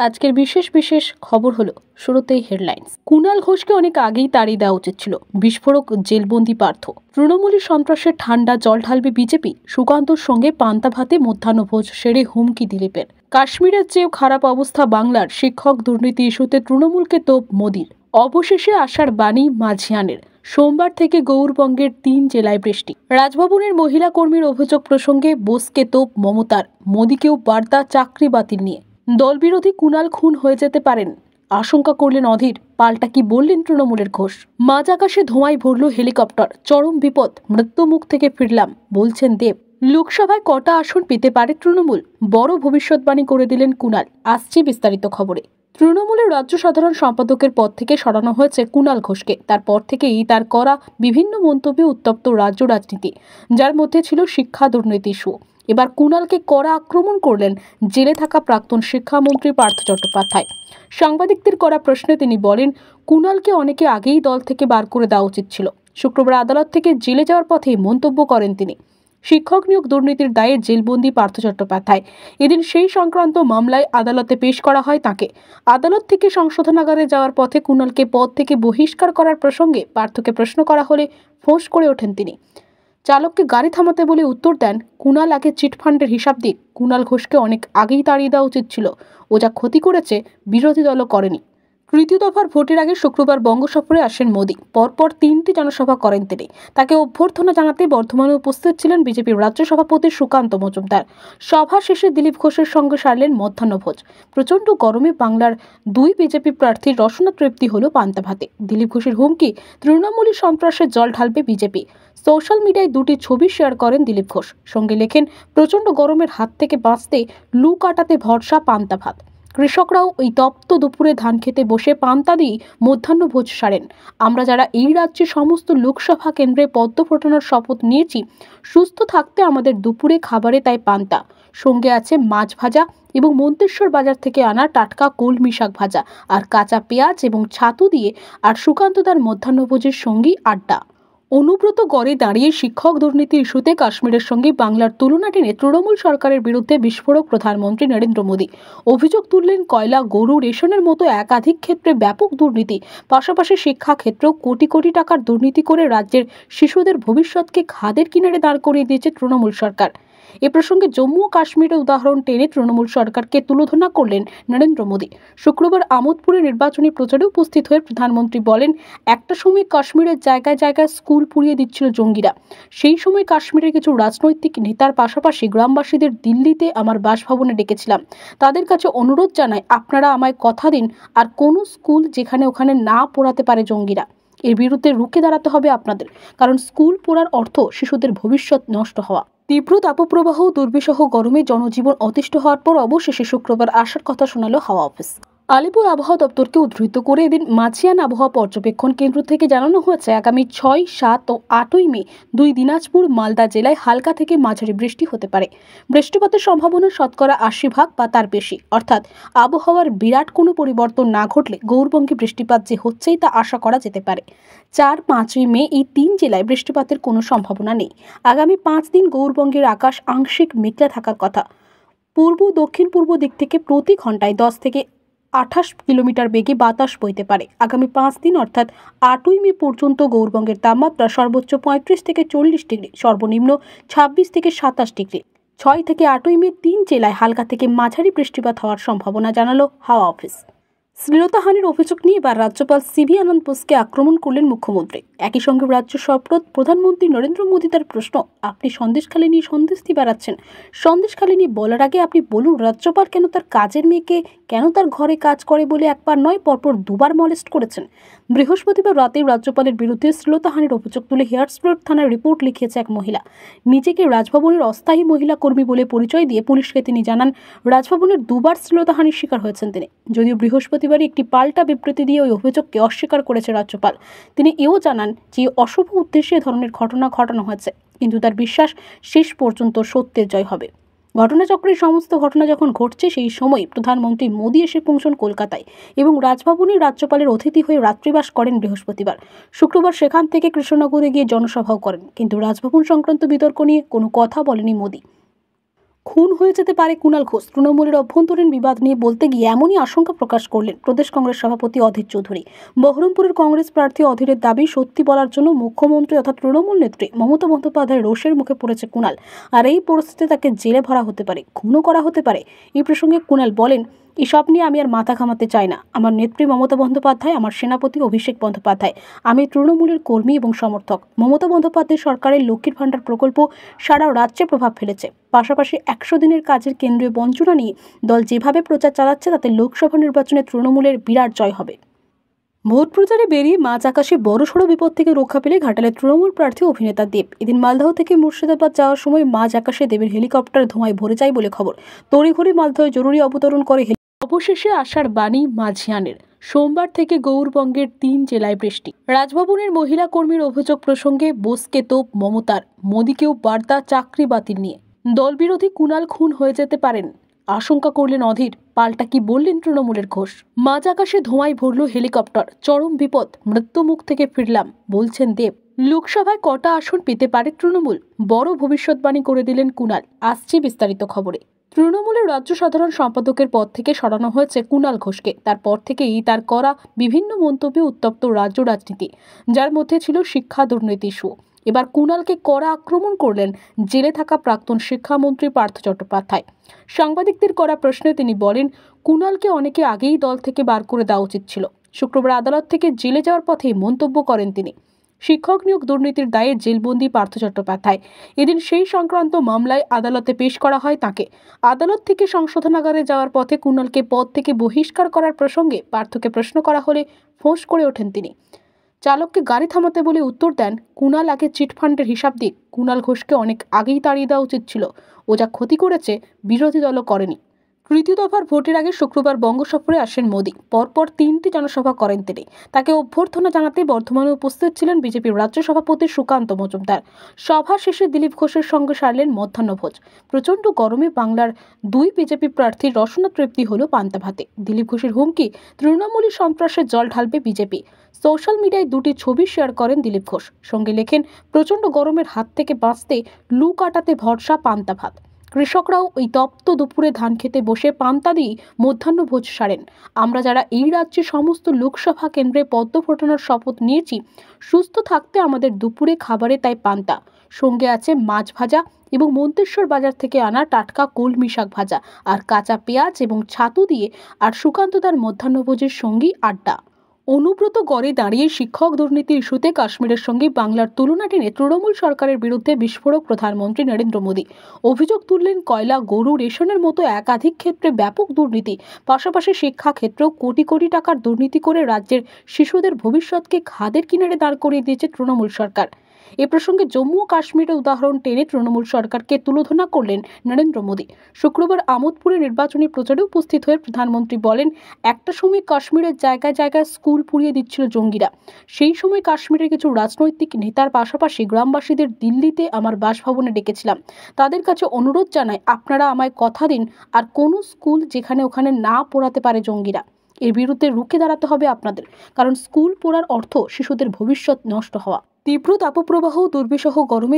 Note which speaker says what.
Speaker 1: আজকের বিশেষ খবর হলো শুরুতেই হেডলাইন্স। কুণাল ঘোষকে অনেক আগেই তাড়িয়ে দেওয়া উচিত ছিল, বিস্ফোরক জেলবন্দি পার্থ। তৃণমূলের সন্ত্রাসের ঠান্ডা জল ঢালবে বিজেপি, সুকান্তর সঙ্গে পান্তা ভাতে মধ্যাহ্নভোজ সেরে হুমকি দিলীপের। কাশ্মীরের চেয়েও খারাপ অবস্থা বাংলার, শিক্ষক দুর্নীতি ইস্যুতে তৃণমূলকে তোপ মোদির। অবশেষে আশার বাণী মাঝিয়ানের, সোমবার থেকে গৌরবঙ্গের 3 জেলায় বৃষ্টি। রাজভবনের মহিলা কর্মীর অভিযোগ প্রসঙ্গে বোসকে তোপ মমতার, মোদীকেও বার্তা চাকরি বাতিল নিয়ে। দলবিরোধী কুণাল খুন হয়ে যেতে পারেন আশঙ্কা করলেন অধীর, পাল্টা কি বললেন তৃণমূলের ঘোষ। মাঝ আকাশে ধোঁয়ায় ভরল হেলিকপ্টার, চরম বিপদ, মৃত্যুমুখ থেকে ফিরলাম বলছেন দেব। লোকসভায় কটা আসন পেতে পারে তৃণমূল, বড় ভবিষ্যৎবাণী করে দিলেন কুণাল। আসছে বিস্তারিত খবরে। তৃণমূলের রাজ্য সাধারণ সম্পাদকের পদ থেকে সরানো হয়েছে কুণাল ঘোষকে। তারপর থেকেই তার করা বিভিন্ন মন্তব্যে উত্তপ্ত রাজ্য রাজনীতি, যার মধ্যে ছিল শিক্ষা দুর্নীতি ইস্যু। এবার কুণালকে কড়া আক্রমণ করলেন জেলে থাকা প্রাক্তন শিক্ষামন্ত্রী পার্থ চট্টোপাধ্যায়। সাংবাদিকদের করা প্রশ্নে তিনি বলেন, কুণালকে অনেকে আগেই দল থেকে বার করে দেওয়া উচিত ছিল। শুক্রবার আদালত থেকে জেলে যাওয়ার পথে মন্তব্য করেন তিনি। শিক্ষক নিয়োগ দুর্নীতির দায়ে জেলবন্দি পার্থ চট্টোপাধ্যায়। এদিন সেই সংক্রান্ত মামলায় আদালতে পেশ করা হয় তাকে। আদালত থেকে সংশোধনাগারে যাওয়ার পথে কুণালকে পদ থেকে বহিষ্কার করার প্রসঙ্গে পার্থকে প্রশ্ন করা হলে ফোঁস করে ওঠেন তিনি। চালককে গাড়ি থামাতে বলে উত্তর দেন, কুণাল আগে চিটফান্ডের হিসাব দিক, কুণাল ঘোষকে অনেক আগেই তাড়িয়ে দেওয়া উচিত ছিল। ও যা ক্ষতি করেছে বিরোধী দলও করেনি। তৃতীয় দফার ভোটের আগে শুক্রবার বঙ্গ সফরে আসেন মোদী। পরপর 3টি জনসভা করেন তিনি। তাকে অভ্যর্থনা জানাতে বর্ধমানে উপস্থিত ছিলেন বিজেপির রাজ্য সভাপতি সুকান্ত মজুমদার। সভা শেষে দিলীপ ঘোষের সঙ্গে সারলেন মধ্যাহ্নভোজ। প্রচণ্ড গরমে বাংলার 2 বিজেপি প্রার্থীর রসনা তৃপ্তি হল পান্তা ভাতে। দিলীপ ঘোষের হুমকি, তৃণমূলী সন্ত্রাসের জল ঢালবে বিজেপি। সোশ্যাল মিডিয়ায় 2টি ছবি শেয়ার করেন দিলীপ ঘোষ। সঙ্গে লেখেন, প্রচণ্ড গরমের হাত থেকে বাঁচতে লু কাটাতে ভরসা পান্তা ভাত। কৃষকরাও ওই তপ্ত দুপুরে ধান খেতে বসে পান্তা দিয়ে মধ্যাহ্নভোজ সারেন। আমরা যারা এই রাজ্যে সমস্ত লোকসভা কেন্দ্রে পদ্ম ফোটানোর শপথ নিয়েছি, সুস্থ থাকতে আমাদের দুপুরে খাবারে তাই পান্তা। সঙ্গে আছে মাছ ভাজা এবং মন্তেশ্বর বাজার থেকে আনা টাটকা কলমি শাক ভাজা, আর কাঁচা পেঁয়াজ এবং ছাতু দিয়ে আর সুকান্তদার মধ্যাহ্নভোজের সঙ্গী আড্ডা। অনুব্রত গড়ে দাঁড়িয়ে শিক্ষক দুর্নীতি ইস্যুতে কাশ্মীরের সঙ্গে বাংলার তুলনা টেনে তৃণমূল সরকারের বিরুদ্ধে বিস্ফোরক প্রধানমন্ত্রী নরেন্দ্র মোদী। অভিযোগ তুললেন কয়লা, গরু, রেশনের মতো একাধিক ক্ষেত্রে ব্যাপক দুর্নীতি, পাশাপাশি শিক্ষা ক্ষেত্রেও কোটি কোটি টাকার দুর্নীতি করে রাজ্যের শিশুদের ভবিষ্যৎকে খাদের কিনারে দাঁড় করিয়ে দিয়েছে তৃণমূল সরকার। এ প্রসঙ্গে জম্মু ও কাশ্মীরের উদাহরণ টেনে তৃণমূল সরকারকে তুলোধনা করলেন নরেন্দ্র মোদী। শুক্রবার আমোদপুরে নির্বাচনী প্রচারে উপস্থিত হয়ে প্রধানমন্ত্রী বলেন, একটা সময় কাশ্মীরের জায়গায় জায়গায় স্কুল পুড়িয়ে দিচ্ছিল জঙ্গিরা। সেই সময় কাশ্মীরের কিছু রাজনৈতিক নেতার পাশাপাশি গ্রামবাসীদের দিল্লিতে আমার বাসভবনে ডেকেছিলাম। তাদের কাছে অনুরোধ জানাই, আপনারা আমায় কথা দিন আর কোনো স্কুল যেখানে ওখানে না পোড়াতে পারে জঙ্গিরা। এর বিরুদ্ধে রুখে দাঁড়াতে হবে আপনাদের, কারণ স্কুল পোড়ার অর্থ শিশুদের ভবিষ্যৎ নষ্ট হওয়া। তীব্র তাপপ্রবাহ দুর্বিষহ গরমে জনজীবন অতিষ্ঠ হওয়ার পর অবশেষে শুক্রবার আসার কথা শোনালো হাওয়া অফিস। আলিপুর আবহাওয়া দপ্তরকে উদ্ধৃত করে এদিন মাঝিয়ান আবহাওয়া পর্যবেক্ষণ কেন্দ্র থেকে জানানো হয়েছে, আগামী 6, 7 ও 8ই মে 2 দিনাজপুর, মালদা জেলায় হালকা থেকে মাঝারি বৃষ্টি হতে পারে। বৃষ্টিপাতের সম্ভাবনা 80% বা তার বেশি, অর্থাৎ আবহাওয়ার বিরাট কোনো পরিবর্তন না ঘটলে গৌরবঙ্গে বৃষ্টিপাত যে হচ্ছেই তা আশা করা যেতে পারে। 4, 5ই মে এই 3 জেলায় বৃষ্টিপাতের কোনো সম্ভাবনা নেই। আগামী 5 দিন গৌরবঙ্গের আকাশ আংশিক মেঘলা থাকার কথা। পূর্ব দক্ষিণ পূর্ব দিক থেকে প্রতি ঘন্টায় 10 থেকে 28 কিলোমিটার বেগে বাতাস বইতে পারে। আগামী 5 দিন অর্থাৎ 8ই মে পর্যন্ত গৌরবঙ্গের তাপমাত্রা সর্বোচ্চ 35 থেকে 40 ডিগ্রি, সর্বনিম্ন 26 থেকে 27 ডিগ্রি। 6 থেকে 8ই মে 3 জেলায় হালকা থেকে মাঝারি বৃষ্টিপাত হওয়ার সম্ভাবনা জানালো হাওয়া অফিস। শ্লীলতাহানির অভিযোগ নিয়ে এবার রাজ্যপাল সিবি আনন্দ বোসকে আক্রমণ করলেন মুখ্যমন্ত্রী। একই সঙ্গে রাজ্য সপ্রদ প্রধানমন্ত্রী নরেন্দ্র মোদী তার প্রশ্ন, আপনি সন্দেশখালী নিয়ে সন্দেশটি বাড়াচ্ছেন। সন্দেশখালী নিয়ে বলার আগে আপনি বলুন, রাজ্যপাল কেন তার কাজের মেয়েকে কেন তার ঘরে কাজ করে বলে একবার নয় পরপর 2বার মলেস্ট করেছেন। বৃহস্পতিবার রাতে রাজ্যপালের বিরুদ্ধে শ্লীলতাহানির অভিযোগ তুলে হেয়ারস্প্রেড থানায় রিপোর্ট লিখিয়েছে এক মহিলা। নিজেকে রাজভবনের অস্থায়ী মহিলা কর্মী বলে পরিচয় দিয়ে পুলিশকে তিনি জানান, রাজভবনের 2বার শ্লীলতাহানির শিকার হয়েছেন তিনি। যদিও বৃহস্পতিবার একটি পাল্টা বিবৃতি দিয়ে ওই অভিযোগকে অস্বীকার করেছে রাজ্যপাল। তিনি এও জানান যে অশুভ উদ্দেশ্যে ধরনের ঘটনা ঘটানো হয়েছে, কিন্তু তার বিশ্বাস শেষ পর্যন্ত সত্যের জয় হবে। ঘটনাচক্রের সমস্ত ঘটনা যখন ঘটছে সেই সময় প্রধানমন্ত্রী মোদী এসে পৌঁছন কলকাতায় এবং রাজভবনে রাজ্যপালের অতিথি হয়ে রাত্রিবাস করেন বৃহস্পতিবার। শুক্রবার সেখান থেকে কৃষ্ণনগরে গিয়ে জনসভাও করেন, কিন্তু রাজভবন সংক্রান্ত বিতর্ক নিয়ে কোনো কথা বলেনি মোদী। খুন হয়ে যেতে পারে কুণাল ঘোষ। তৃণমূলের অভ্যন্তরীণ বিবাদ নিয়ে বলতে গিয়ে এমনই আশঙ্কা প্রকাশ করলেন প্রদেশ কংগ্রেস সভাপতি অধীর চৌধুরী। বহরমপুরের কংগ্রেস প্রার্থী অধীরের দাবি, সত্যি বলার জন্য মুখ্যমন্ত্রী অর্থাৎ তৃণমূল নেত্রী মমতা বন্দ্যোপাধ্যায়ের রোষের মুখে পড়েছে কুণাল। আর এই পরিস্থিতিতে তাকে জেলে ভরা হতে পারে, খুনও করা হতে পারে। এই প্রসঙ্গে কুণাল বলেন, এসব নিয়ে আমি আর মাথা ঘামাতে চাই না। আমার নেত্রী মমতা বন্দ্যোপাধ্যায়, আমার সেনাপতি অভিষেক বন্দ্যোপাধ্যায়। আমি তৃণমূলের কর্মী এবং সমর্থক। মমতা বন্দ্যোপাধ্যায় সরকারের লক্ষ্মীর ভাণ্ডার প্রকল্প সারা রাজ্যে প্রভাব ফেলেছে। পাশাপাশি 100 দিনের কাজের কেন্দ্রীয় বঞ্চনা নিয়ে দল যেভাবে প্রচার চালাচ্ছে, তাতে লোকসভা নির্বাচনে তৃণমূলের বিরাট জয় হবে। ভোট প্রচারে বেরিয়ে মাঝ আকাশে বড়সড় বিপদ থেকে রক্ষা পেলে ঘাটালের তৃণমূল প্রার্থী অভিনেতা দেব। এদিন মালদহ থেকে মুর্শিদাবাদ যাওয়ার সময় মাঝ আকাশে দেবের হেলিকপ্টার ধোঁয়ায় ভরে যায় বলে খবর। তড়িঘড়ি মালদহে জরুরি অবতরণ করে। অবশেষে আষাঢ় বাণী মাঝিয়ানের। সোমবার থেকে গৌরবঙ্গের 3 জেলায় বৃষ্টি। রাজভবনের মহিলা কর্মীর অভিযোগ প্রসঙ্গে বোসকে তোপ মমতার, মোদীকেও বার্তা চাকরি বাতিল নিয়ে। দলবিরোধী কুণাল খুন হয়ে যেতে পারেন আশঙ্কা করলেন অধীর। পাল্টা কি বললেন তৃণমূলের ঘোষ। মাঝ আকাশে ধোঁয়ায় ভরল হেলিকপ্টার, চরম বিপদ, মৃত্যুমুখ থেকে ফিরলাম বলছেন দেব। লোকসভায় কটা আসন পেতে পারে তৃণমূল, বড় ভবিষ্যৎবাণী করে দিলেন কুণাল। আসছে বিস্তারিত খবরে। তৃণমূলের রাজ্য সাধারণ সম্পাদকের পদ থেকে সরানো হয়েছে কুণাল ঘোষকে। তারপর থেকেই তার করা বিভিন্ন মন্তব্যে উত্তপ্ত রাজ্য রাজনীতি, যার মধ্যে ছিল শিক্ষা দুর্নীতি ইস্যু। এবার কুণালকে কড়া আক্রমণ করলেন জেলে থাকা প্রাক্তন শিক্ষামন্ত্রী পার্থ চট্টোপাধ্যায়। সাংবাদিকদের করা প্রশ্নে তিনি বলেন, কুণালকে অনেকে আগেই দল থেকে বার করে দেওয়া উচিত ছিল। শুক্রবার আদালত থেকে জেলে যাওয়ার পথেই মন্তব্য করেন তিনি। শিক্ষক নিয়োগ দুর্নীতির দায়ে জেলবন্দি পার্থ চট্টোপাধ্যায়। এদিন সেই সংক্রান্ত মামলায় আদালতে পেশ করা হয় তাকে। আদালত থেকে সংশোধনাগারে যাওয়ার পথে কুণালকে পদ থেকে বহিষ্কার করার প্রসঙ্গে পার্থকে প্রশ্ন করা হলে ফোঁস করে ওঠেন তিনি। চালককে গাড়ি থামাতে বলে উত্তর দেন, কুণাল আগে চিটফান্ডের হিসাব দিক। কুণাল ঘোষকে অনেক আগেই তাড়িয়ে দেওয়া উচিত ছিল। ও যা ক্ষতি করেছে বিরোধী দলও করেনি। তৃতীয় দফার ভোটের আগে শুক্রবার বঙ্গ সফরে আসেন মোদী। পরপর 3টি জনসভা করেন তিনি। তাকে অভ্যর্থনা জানাতে বর্ধমানে উপস্থিত ছিলেন বিজেপির রাজ্য সভাপতি সুকান্ত মজুমদার। সভা শেষে দিলীপ ঘোষের সঙ্গে সারলেন মধ্যাহ্নভোজ। প্রচণ্ড গরমে বাংলার 2 বিজেপি প্রার্থীর রসনা তৃপ্তি হল পান্তা ভাতে। দিলীপ ঘোষের হুমকি, তৃণমূলী সন্ত্রাসে জল ঢালবে বিজেপি। সোশ্যাল মিডিয়ায় 2টি ছবি শেয়ার করেন দিলীপ ঘোষ। সঙ্গে লেখেন, প্রচণ্ড গরমের হাত থেকে বাঁচতে লু কাটাতে ভরসা পান্তা ভাত। কৃষকরাও ওই তপ্ত দুপুরে ধান খেতে বসে পান্তা দিয়ে মধ্যাহ্নভোজ সারেন। আমরা যারা এই রাজ্যে সমস্ত লোকসভা কেন্দ্রে পদ্ম ফোটানোর শপথ নিয়েছি, সুস্থ থাকতে আমাদের দুপুরে খাবারে তাই পান্তা। সঙ্গে আছে মাছ ভাজা এবং মন্তেশ্বর বাজার থেকে আনা টাটকা কলমি শাক ভাজা, আর কাঁচা পেঁয়াজ এবং ছাতু দিয়ে। আর সুকান্তদার মধ্যাহ্নভোজের সঙ্গী আড্ডা। অনুব্রত গড়ে দাঁড়িয়ে শিক্ষক দুর্নীতি ইস্যুতে কাশ্মীরের সঙ্গে বাংলার তুলনা টেনে তৃণমূল সরকারের বিরুদ্ধে বিস্ফোরক প্রধানমন্ত্রী নরেন্দ্র মোদী। অভিযোগ তুললেন, কয়লা, গরু, রেশনের মতো একাধিক ক্ষেত্রে ব্যাপক দুর্নীতি, পাশাপাশি শিক্ষা ক্ষেত্রেও কোটি কোটি টাকার দুর্নীতি করে রাজ্যের শিশুদের ভবিষ্যৎকে খাদের কিনারে দাঁড় করিয়ে দিয়েছে তৃণমূল সরকার। এ প্রসঙ্গে জম্মু ও কাশ্মীরের উদাহরণ টেনে তৃণমূল সরকারকে তুলোধনা করলেন নরেন্দ্র মোদী। শুক্রবার আমোদপুরে নির্বাচনী প্রচারে উপস্থিত হয়ে প্রধানমন্ত্রী বলেন, একটা সময় কাশ্মীরের জায়গায় জায়গায় স্কুল পুড়িয়ে দিচ্ছিল জঙ্গিরা। সেই সময় কাশ্মীরের কিছু রাজনৈতিক নেতার পাশাপাশি গ্রামবাসীদের দিল্লিতে আমার বাসভবনে ডেকেছিলাম। তাদের কাছে অনুরোধ জানাই, আপনারা আমায় কথা দিন আর কোনো স্কুল যেখানে ওখানে না পোড়াতে পারে জঙ্গিরা। এর বিরুদ্ধে রুখে দাঁড়াতে হবে আপনাদের, কারণ স্কুল পোড়ার অর্থ শিশুদের ভবিষ্যৎ নষ্ট হওয়া। তীব্র তাপপ্রবাহ, দুর্বিষহ গরমে